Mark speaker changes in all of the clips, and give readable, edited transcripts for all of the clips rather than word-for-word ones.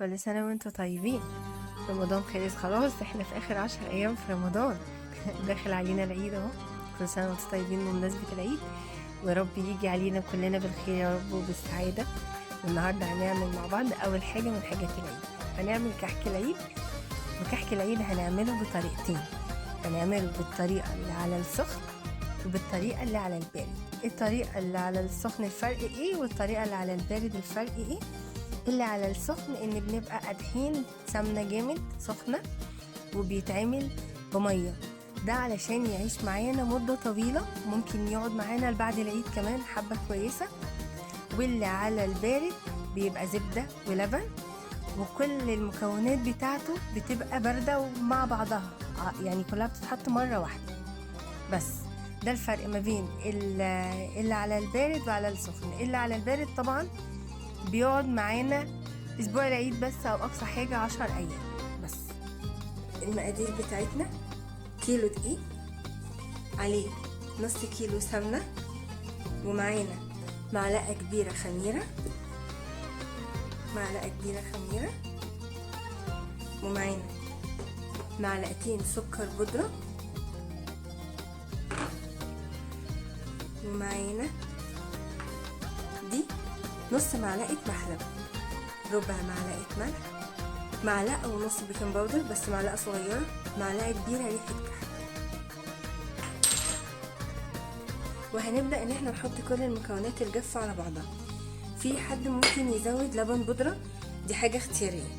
Speaker 1: كل سنة وانتوا طيبين. رمضان خلص خلاص، احنا في اخر 10 ايام في رمضان. داخل علينا العيد اهو. كل سنة وانتوا طيبين بمناسبة العيد، ويا رب يجي علينا كلنا بالخير يا رب وبالسعادة. والنهاردة هنعمل مع بعض اول حاجة من حاجات العيد، هنعمل كحك العيد. وكحك العيد هنعمله بطريقتين، هنعمله بالطريقة اللي على السخن وبالطريقة اللي على البارد. الطريقة اللي على السخن الفرق ايه، والطريقة اللي على البارد الفرق ايه؟ اللي على السخن ان بنبقى قادحين سمنة جامد سخنة وبيتعمل بمية، ده علشان يعيش معانا مدة طويلة، ممكن يقعد معانا بعد العيد كمان حبة كويسة. واللي على البارد بيبقى زبدة ولبن، وكل المكونات بتاعته بتبقى باردة ومع بعضها، يعني كلها بتتحط مرة واحدة بس. ده الفرق ما بين اللي على البارد وعلى السخن. اللي على البارد طبعا بيقعد معانا اسبوع العيد بس، او اقصى حاجة 10 ايام بس. المقادير بتاعتنا: كيلو دقيق، عليه نص كيلو سمنة، ومعانا معلقة كبيرة خميرة، ومعانا معلقتين سكر بودرة، ومعانا دي نص معلقة محلب، ربع معلقة ملح، معلقة ونص بيكنج باودر بس معلقة صغيرة، معلقة كبيرة ريحة كحك. وهنبدأ ان احنا نحط كل المكونات الجافة على بعضها. في حد ممكن يزود لبن بودرة، دي حاجة اختيارية.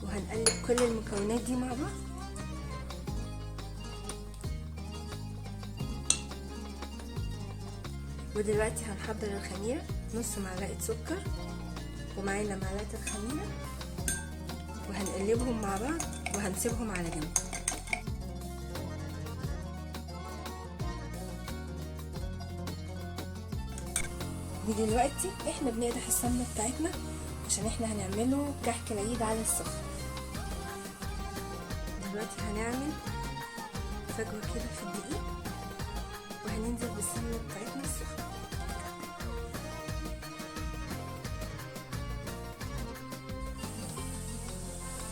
Speaker 1: وهنقلب كل المكونات دي مع بعض. ودلوقتي هنحضر الخميرة، نص معلقة سكر ومعانا معلقة الخميرة، وهنقلبهم مع بعض وهنسيبهم على جنب. ودلوقتي احنا بنقدح السمنة بتاعتنا عشان احنا هنعمله كحك العيد على السخن. دلوقتي هنعمل فجوة كده في الدقيق، وهننزل بالسمنة بتاعتنا السخنة.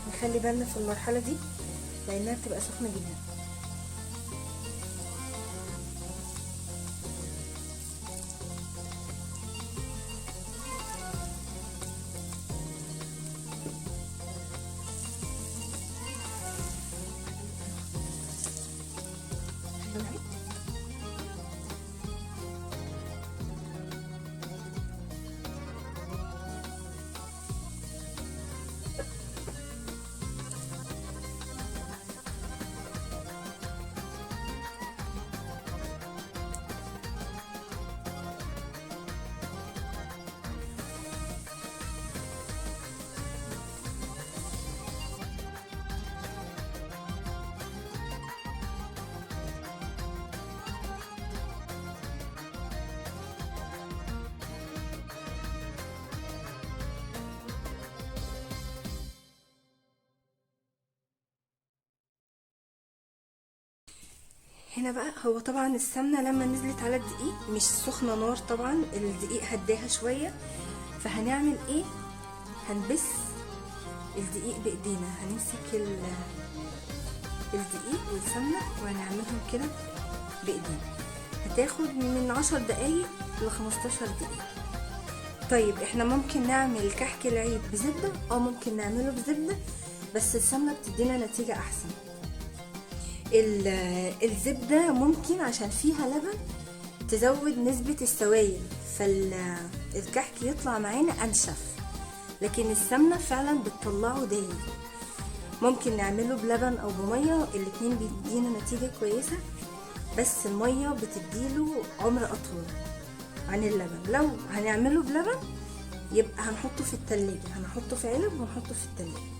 Speaker 1: نخلي بالنا في المرحلة دي لانها بتبقى سخنة جدا. هنا بقى هو طبعا السمنة لما نزلت على الدقيق مش سخنة نار، طبعا الدقيق هداها شوية. فهنعمل ايه؟ هنبس الدقيق بايدينا، هنمسك الدقيق والسمنة وهنعملهم كده بايدينا. هتاخد من 10 دقايق ل15 دقيقة. طيب احنا ممكن نعمل كحك العيد بزبدة، ممكن نعمله بزبدة، بس السمنة بتدينا نتيجة احسن. الزبدة ممكن عشان فيها لبن تزود نسبة السوائل، فالكحك يطلع معانا انشف، لكن السمنة فعلا بتطلعه دايب. ممكن نعمله بلبن او بمية، الاتنين بيدينا نتيجة كويسة، بس المية بتديله عمر اطول عن اللبن. لو هنعمله بلبن يبقى هنحطه في التلاجة، هنحطه في علب ونحطه في التلاجة،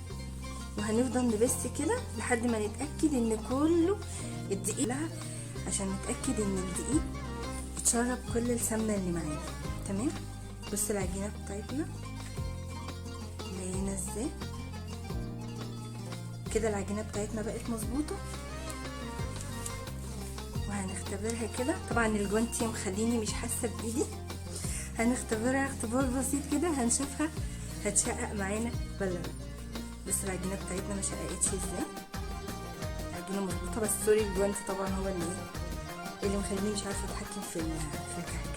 Speaker 1: وهنفضل نبس كده لحد ما نتأكد ان كله الدقيق لها، عشان نتأكد ان الدقيق اتشرب كل السمنة اللي معانا. تمام. بص العجينة بتاعتنا باينة ازاي كده. العجينة بتاعتنا بقت مظبوطة، وهنختبرها كده. طبعا الجوانتي مخليني مش حاسة بايدي، هنختبرها اختبار بسيط كده، هنشوفها
Speaker 2: هتشقق معانا ولا لا. بس العجينه بتاعتنا ما شققتش ازاي، العجينه مظبوطه، بس سوري الجوانت طبعا هو اللي مخليني مش عارفه اتحكم في الكحك.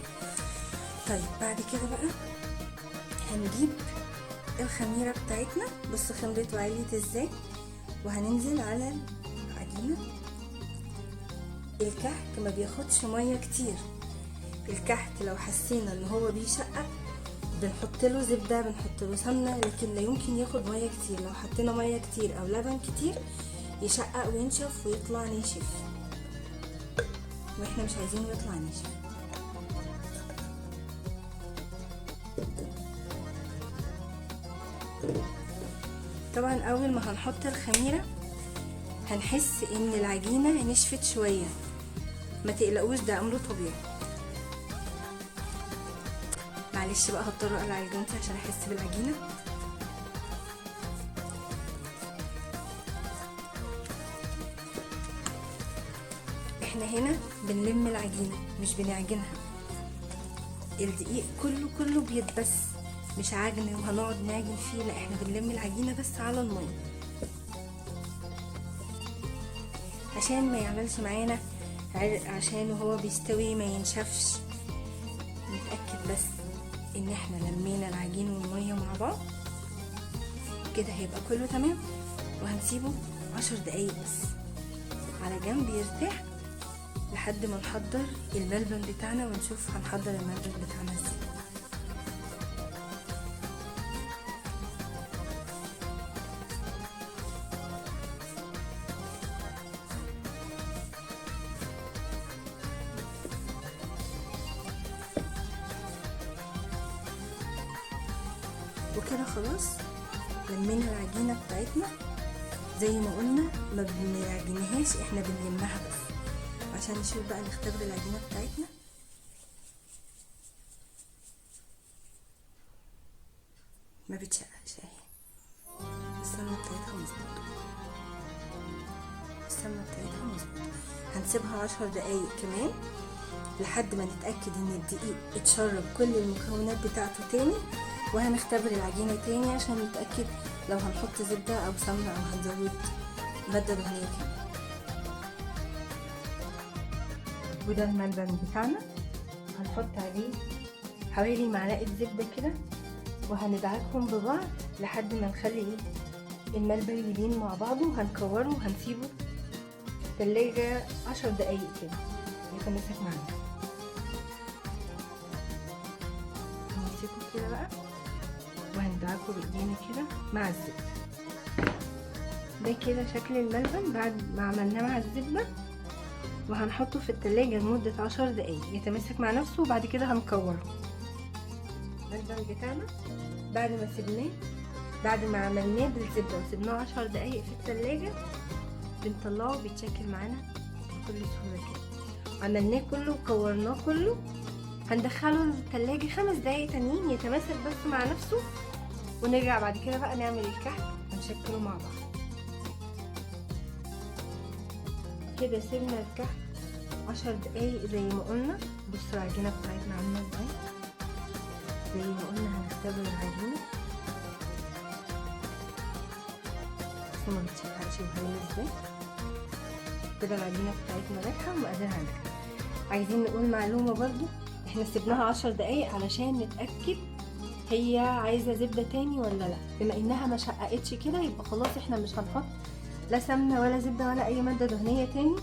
Speaker 2: طيب بعد كده بقى هنجيب الخميره بتاعتنا، بص خمرته عالية ازاي، وهننزل على العجينه. الكحك ما بياخدش ميه كتير، الكحك لو حسينا ان هو بيشقق بنحط له زبده، بنحط له سمنه، لكن لا يمكن ياخد ميه كتير. لو حطينا ميه كتير او لبن كتير يشقق وينشف ويطلع ناشف، واحنا مش عايزينه يطلع ناشف. طبعا اول ما هنحط الخميره هنحس ان العجينه نشفت شويه، ما تقلقوش ده امر طبيعي. معلش بقى هضطر اقلع الجوانتي عشان احس بالعجينه. احنا هنا بنلم العجينه مش بنعجنها، الدقيق كله بيتبس، مش عجن وهنقعد نعجن فيه، لا احنا بنلم العجينه بس على الميه عشان ما يعملش معانا عرق، عشان وهو بيستوي ما ينشفش. نتاكد بس ان احنا لمينا العجين والميه مع بعض كده، هيبقى كله تمام. وهنسيبه 10 دقايق بس على جنب يرتاح لحد ما نحضر الملبن بتاعنا، ونشوف هنحضر الملبن بتاعنا ازاي. وكده خلاص لمينا العجينه بتاعتنا زي ما قلنا، ما بنعجنهاش، احنا بنلمها بس. عشان نشوف بقى نختبر العجينه بتاعتنا. ما بتشققش اهي، السمنه بتاعتها مظبوطه، هنسيبها 10 دقايق كمان لحد ما نتاكد ان الدقيق اتشرب كل المكونات بتاعته تاني، وهنختبر العجينه تاني عشان نتاكد لو هنحط زبده او سمنه او هنزود ماده دهنيه كمان. وده الملبن بتاعنا، هنحط عليه حوالي معلقه زبده كده، وهندعكهم ببعض لحد ما نخلي الملبن يلين مع بعضه. وهنكوره وهنسيبه في التلاجة 10 دقايق كده يتمسك معانا. هنمسكه كده بقى وهندعكه بايدينا كده مع الزبده. ده كده شكل الملبن بعد ما عملناه مع الزبده، وهنحطه في التلاجة لمدة 10 دقايق يتمسك مع نفسه، وبعد كده هنكوره. الملبن بتاعنا بعد ما سيبناه، بعد ما عملناه بالزبده وسيبناه 10 دقايق في التلاجة، بنطلعه بيتشكل معانا بكل سهوله كده. عملناه كله وكورناه كله، هندخله التلاجة 5 دقايق تانيين يتماسك بس مع نفسه، ونرجع بعد كده بقى نعمل الكحك ونشكله مع بعض. كده سيبنا الكحك 10 دقايق زي ما قلنا. بصوا العجينه بتاعتنا عامله ازاي، زي ما قلنا هنختبر العجينه بس ما بتشققش وهايله ازاي. كده العجينه بتاعتنا ناجحه ومقاديرها ناجحه. عايزين نقول معلومه برضو، احنا سيبناها 10 دقايق علشان نتاكد هي عايزه زبده تاني ولا لا. بما انها ما شققتش كده يبقى خلاص احنا مش هنحط لا سمنه ولا زبده ولا اي ماده دهنيه تاني،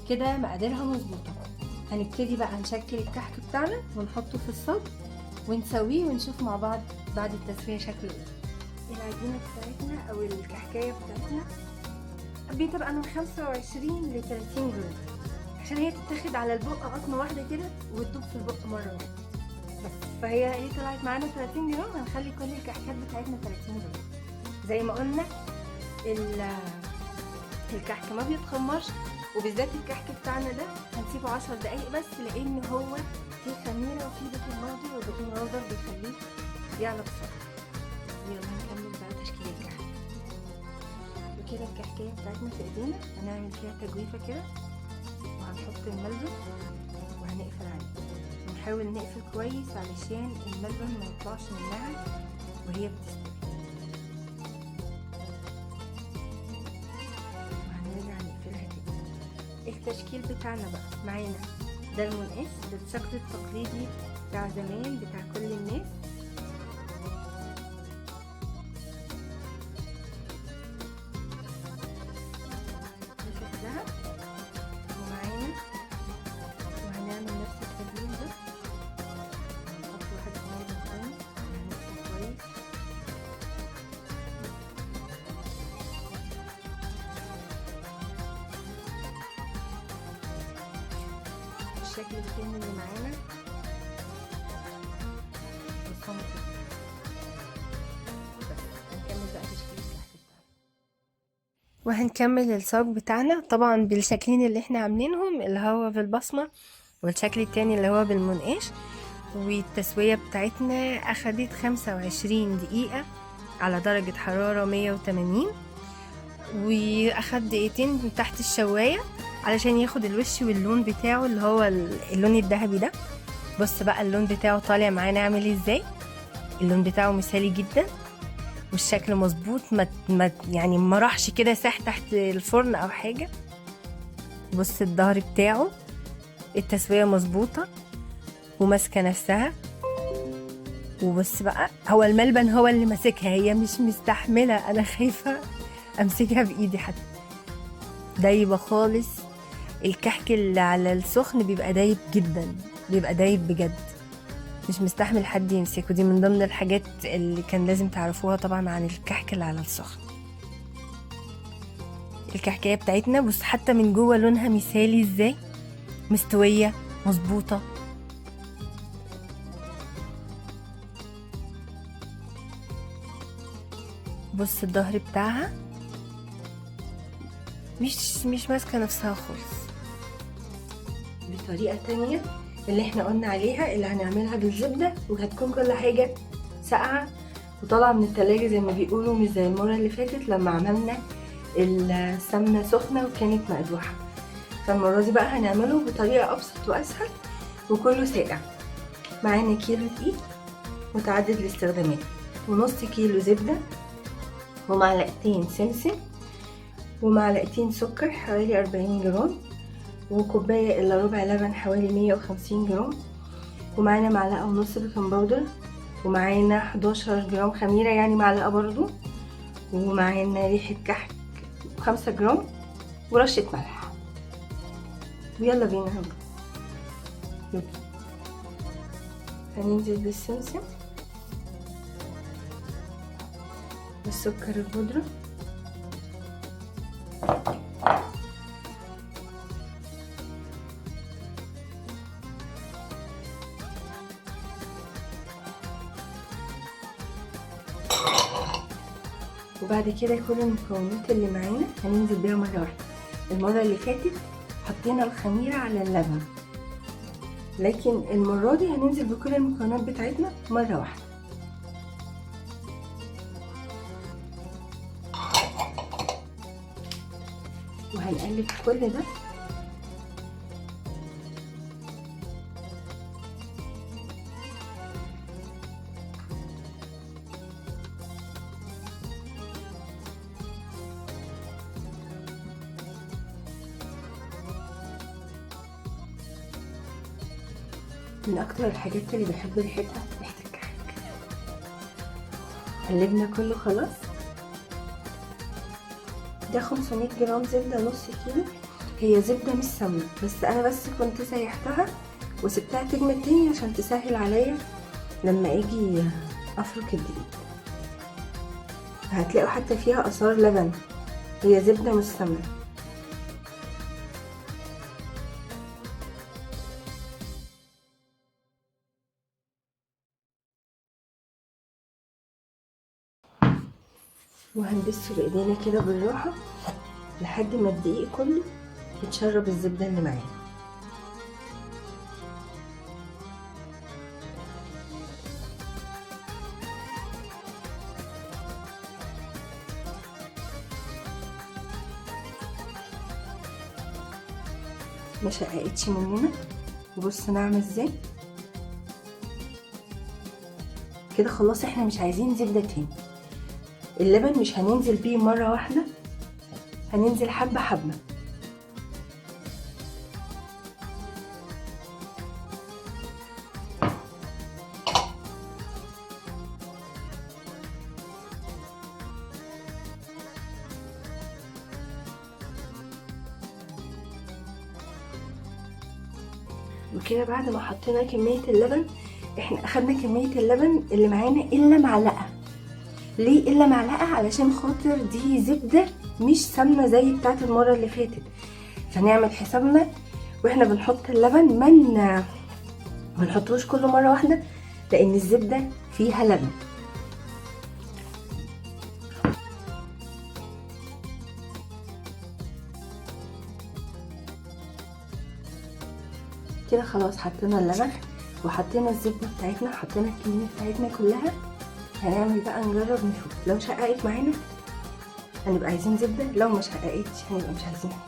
Speaker 2: كده مقاديرها مظبوطه. هنبتدي بقى نشكل الكحك بتاعنا ونحطه في الصاج ونسويه ونشوف مع بعض بعد التسويه شكله ايه. العجينه بتاعتنا او الكحكايه بتاعتنا بتبقى من 25 ل 30 جرام، عشان هي تتاخد على البق قطمه واحده كده وتدوب في البق مره واحده بس. فهي طلعت معانا 30 جرام، هنخلي كل الكحكات بتاعتنا 30 جرام. زي ما قلنا الكحك ما بيتخمرش، وبالذات الكحك بتاعنا ده هنسيبه 10 دقايق بس، لان هو فيه خميره وفيه بيكنج باودر، والبيكنج باودر بيخليه يعلى بسرعه. يلا نكمل بقى تشكيل الكحك. وكده الكحكايه بتاعتنا في ايدينا، هنعمل فيها تجويفه كده وهنحط الملبن وهنقفل عليه، ونحاول نقفل كويس علشان الملبن ما يطلعش منها وهي بتستوي. وهنرجع نقفلها تاني. التشكيل بتاعنا بقى معانا ده المنقاش، ده الشكل التقليدي بتاع زمان بتاع كل الناس. ده شكلها. ومعانا وهنعمل نفس التمرين ده، هنحط واحد كمان تاني وهنقفل كويس. الشكل التاني اللي معانا بالصمت بس. هنكمل بقى تشكيل الكحك بتاعنا،
Speaker 1: وهنكمل الصاج بتاعنا طبعا بالشكلين اللي احنا عاملينهم، اللي هو بالبصمة والشكل التاني اللي هو بالمنقاش. والتسوية بتاعتنا اخدت 25 دقيقة على درجة حرارة 180، واخد دقيقتين تحت الشواية علشان ياخد الوش واللون بتاعه اللي هو اللون الذهبي ده. بص بقى اللون بتاعه طالع معانا عامل ازاي، اللون بتاعه مثالي جدا والشكل مظبوط، يعني ما راحش كده ساح تحت الفرن او حاجه. بص الظهر بتاعه التسويه مظبوطه وماسكه نفسها. وبص بقى هو الملبن هو اللي ماسكها، هي مش مستحمله، انا خايفه امسكها بايدي حتى. دايبه خالص، الكحك اللي على السخن بيبقى دايب جدا، بيبقى دايب بجد، مش مستحمل حد يمسكه. دي من ضمن الحاجات اللي كان لازم تعرفوها طبعا عن الكحك اللي على السخن. الكحكية بتاعتنا بص حتى من جوه لونها مثالي ازاي، مستوية مظبوطة. بص الظهر بتاعها مش ماسكة نفسها خالص.
Speaker 2: بطريقة تانية اللي احنا قلنا عليها اللي هنعملها بالزبدة، وهتكون كل حاجة ساقعة وطالعة من التلاجة زي ما بيقولوا، مش زي المرة اللي فاتت لما عملنا السمنة سخنة وكانت مقدوحة. فالمرة دي بقى هنعمله بطريقة أبسط وأسهل وكله ساقع. معانا كيلو دقيق متعدد الاستخدامات، ونص كيلو زبدة، ومعلقتين سمسم، ومعلقتين سكر حوالي 40 جرام، وكوباية إلا ربع لبن حوالي 150 جرام، ومعانا معلقة ونص بيكنج باودر، ومعانا 11 جرام خميرة يعني معلقة برضو، ومعانا ريحة كحك 5 جرام، ورشة ملح. ويلا بينا نبدأ. هننزل بالسمسم والسكر البودرة، وبعد كده كل المكونات اللي معانا هننزل بيها مرة واحدة. المرة اللي فاتت حطينا الخميرة على اللبن، لكن المرة دي هننزل بكل المكونات بتاعتنا مرة واحدة. وهنقلب كل ده من اكتر الحاجات اللي بحب ريحتها ريحة الكحك. قلبنا كله خلاص. ده 500 جرام زبدة نص كيلو، هي زبدة مش سمنة، بس انا كنت سيحتها وسبتها تجمد تاني عشان تسهل عليا لما اجي افرك الدقيق. هتلاقوا حتى فيها اثار لبن، هي زبدة مش سمنة. وهندسه بايدينا كده بالراحة لحد ما الدقيق كله يتشرب الزبدة اللي معاه. ما شققتش مننا. وبص ناعمة ازاي، كده خلاص احنا مش عايزين زبدة تاني. اللبن مش هننزل بيه مرة واحدة، هننزل حبة حبة. وكده بعد ما حطينا كمية اللبن، احنا اخدنا كمية اللبن اللي معانا الا معلقة. ليه الا معلقة؟ علشان خاطر دي زبدة مش سمنة زي بتاعت المرة اللي فاتت، فنعمل حسابنا واحنا بنحط اللبن ما نحطوش كل مرة واحدة، لان الزبدة فيها لبن. كده خلاص حطينا اللبن وحطينا الزبدة بتاعتنا، حطينا الكمية بتاعتنا كلها. هنعمل بقى نجرب نشوف، لو شققت معانا هنبقى عايزين زبدة، لو ما شققتش هنبقى مش عايزينها.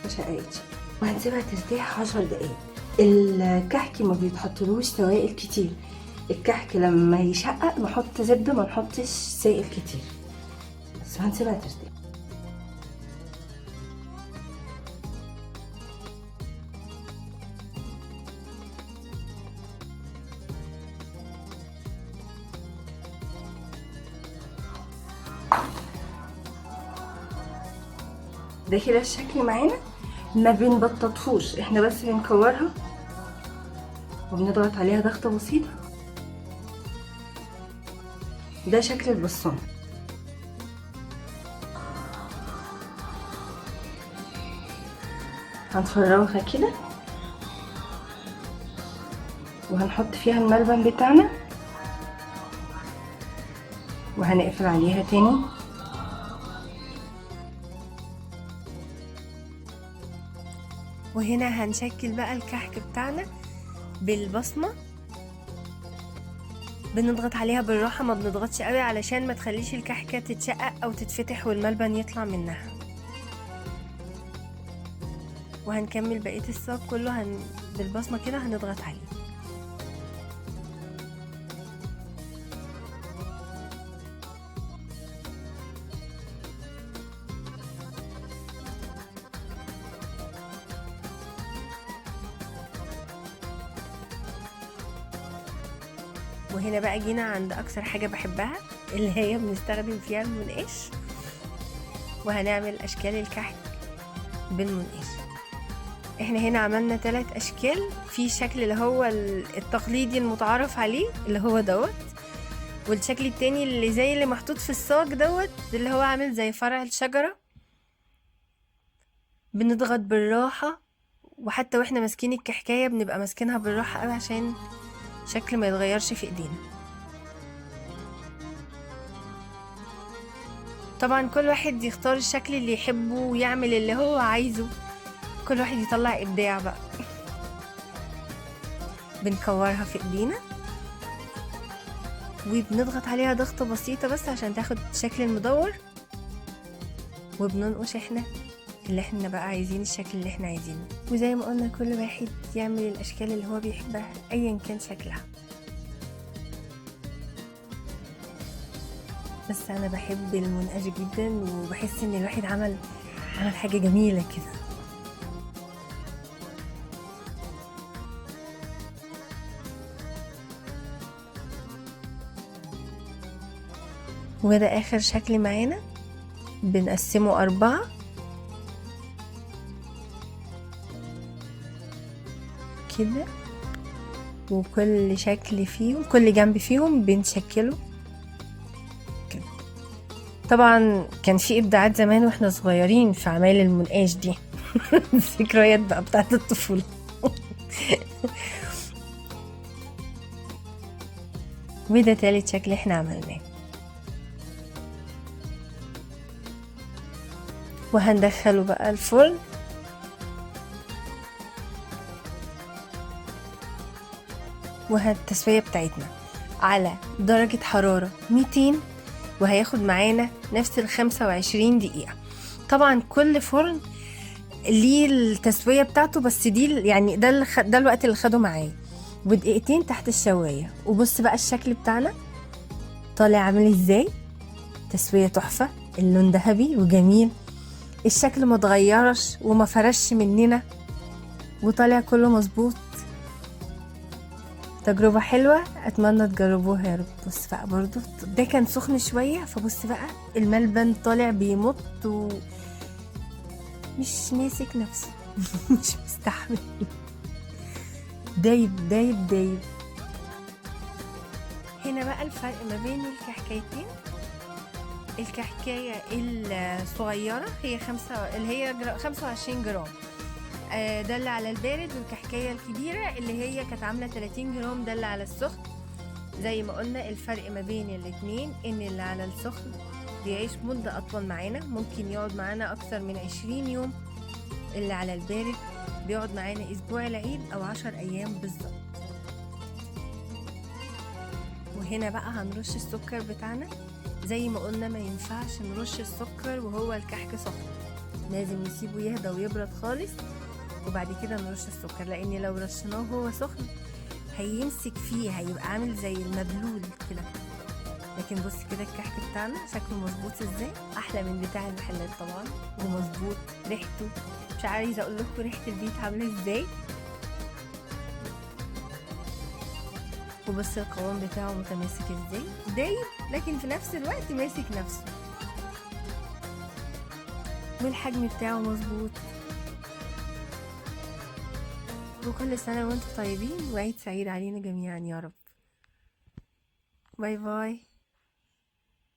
Speaker 2: ما شققتش وهنسيبها ترتاح 10 دقايق. الكحك ما بيتحطلوش سوائل كتير، الكحك لما يشقق نحط زبدة، ما نحطش سائل كتير، بس هنسيبها ترتاح. ده كده الشكل معانا، ما بنبططهوش، احنا بس بنكورها وبنضغط عليها ضغطة بسيطة. ده شكل البصام. هنفرغها كده وهنحط فيها الملبن بتاعنا وهنقفل عليها تاني.
Speaker 1: وهنا هنشكل بقى الكحك بتاعنا بالبصمة. بنضغط عليها بالراحة، ما بنضغطش قوي علشان ما تخليش الكحكة تتشقق او تتفتح والملبن يطلع منها. وهنكمل بقية الصاج كله بالبصمة كده هنضغط عليه. وهنا بقى جينا عند اكتر حاجة بحبها، اللي هي بنستخدم فيها المنقاش، وهنعمل اشكال الكحك بالمنقاش. احنا هنا عملنا 3 اشكال. في شكل اللي هو التقليدي المتعارف عليه اللي هو دوت، والشكل التاني اللي زي اللي محطوط في الصاج دوت اللي هو عامل زي فرع الشجرة. بنضغط بالراحة، وحتى واحنا ماسكين الكحكاية بنبقى ماسكينها بالراحة قوي عشان شكل ما يتغيرش في ايدينا. طبعا كل واحد يختار الشكل اللي يحبه ويعمل اللي هو عايزه، كل واحد يطلع ابداع بقى. بنكورها في ايدينا وبنضغط عليها ضغطة بسيطة بس عشان تاخد الشكل المدور، وبننقش احنا اللي احنا بقى عايزين الشكل اللي احنا عايزينه. وزي ما قلنا كل واحد يعمل الاشكال اللي هو بيحبها ايا كان شكلها. بس انا بحب المنقاش جدا، وبحس ان الواحد عمل حاجة جميلة كده. وده اخر شكل معانا، بنقسمه 4 كده، وكل شكل فيهم كل جنب فيهم بنشكله كده. طبعا كان في ابداعات زمان واحنا صغيرين في عمايل المنقاش دي. الذكريات بقى بتاعت الطفولة. وده تالت شكل احنا عملناه. وهندخله بقى الفرن التسوية بتاعتنا على درجة حرارة 200، وهياخد معانا نفس 25 دقيقة. طبعا كل فرن ليه التسوية بتاعته، بس دي يعني ده الوقت اللي خده معايا، ودقيقتين تحت الشواية. وبص بقى الشكل بتاعنا طالع عامل ازاي، تسوية تحفة، اللون ذهبي وجميل، الشكل ما اتغيرش وما فرش مننا، وطالع كله مظبوط. تجربة حلوة، اتمنى تجربوها يا رب. بص بقى برضو ده كان سخن شوية، فبص بقى الملبن طالع بيمط مش ماسك نفسه مش مستحمل، دايب دايب دايب. هنا بقى الفرق ما بين الكحكايتين، الكحكاية الصغيرة هي اللي هي 25 جرام، ده اللي على البارد، والكحكاية الكبيرة اللي هي كانت عاملة 30 جرام ده اللي على السخن. زي ما قلنا الفرق ما بين الاتنين ان اللي على السخن بيعيش مدة اطول معانا، ممكن يقعد معانا اكتر من 20 يوم. اللي على البارد بيقعد معانا اسبوع العيد او 10 ايام بالظبط. وهنا بقى هنرش السكر بتاعنا. زي ما قلنا ما ينفعش نرش السكر وهو الكحك سخن، لازم نسيبه يهدى ويبرد خالص وبعد كده نرش السكر، لان لو رشناه وهو سخن هيمسك فيه، هيبقى عامل زي المبلول كده. لكن بص كده الكحك بتاعنا شكله مظبوط ازاي، احلى من بتاع المحلات طبعا، ومظبوط ريحته، مش عايزه اقول لكم ريحه البيت عامله ازاي. وبص القوام بتاعه متماسك ازاي، دايب لكن في نفس الوقت ماسك نفسه، والحجم بتاعه مظبوط. وكل سنة وانتم طيبين، وعيد سعيد علينا جميعا يا رب. باي باي.